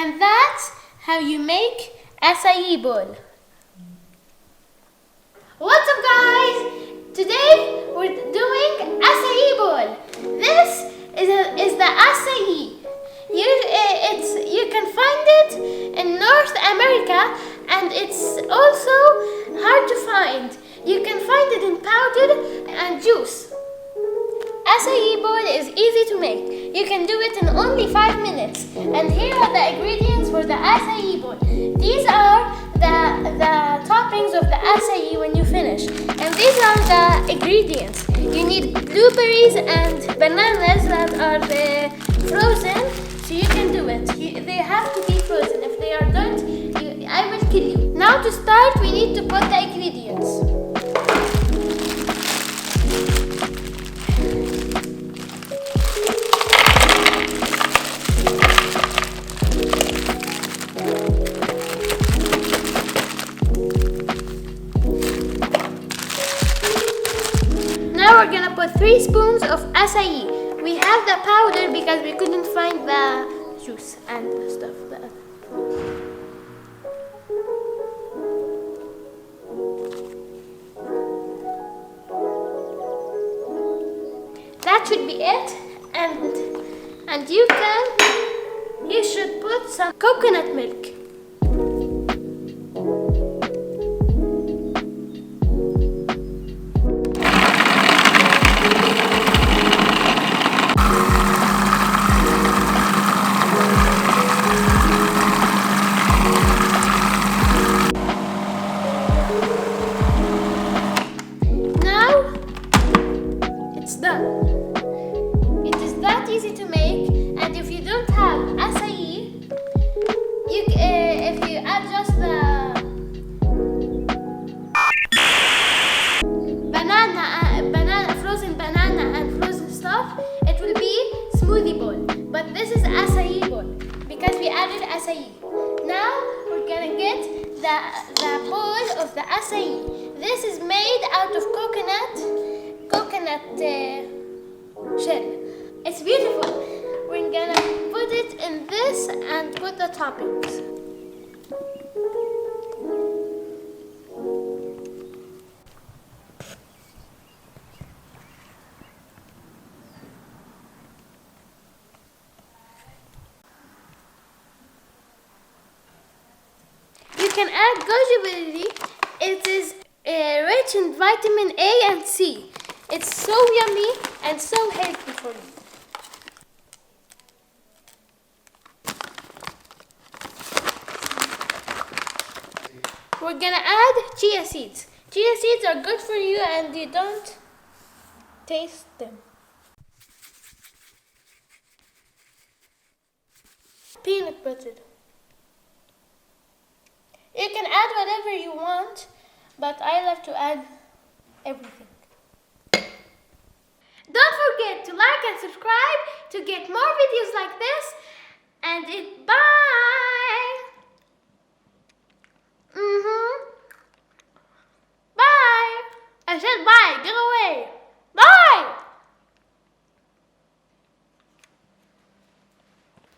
And that's how you make acai bowl. What's up, guys? Today we're doing acai bowl. This is the acai. You can find it in North America, and it's also hard to find. You can find it in powder and juice. Acai bowl is easy to make. You can do it in only 5 minutes. And here are the ingredients for the acai bowl. These are the toppings of the acai when you finish. And these are the ingredients. You need blueberries and bananas that are frozen, so you can do it. They have to be frozen. If they are not, I will kill you. Now to start, we need to put the ingredients. Now we're gonna put 3 spoons of acai. We have the powder because we couldn't find the juice and stuff. That should be it, and you should put some coconut milk. Now it's done. It is that easy to make, and if you don't have acai, if you add just the frozen banana and frozen stuff, it will be smoothie bowl. But this is acai bowl because we added acai. Now we're gonna get the bowl of the acai. This is made out of coconut shell. It's beautiful. We're gonna put it in this and put the toppings. You can add goji berry. It is rich in vitamin A and C. It's so yummy and so healthy for you. We're gonna add chia seeds. Chia seeds are good for you and you don't taste them. Peanut butter. You can add whatever you want, but I like to add everything. Don't forget to like and subscribe to get more videos like this. And bye! Bye! I said bye, get away!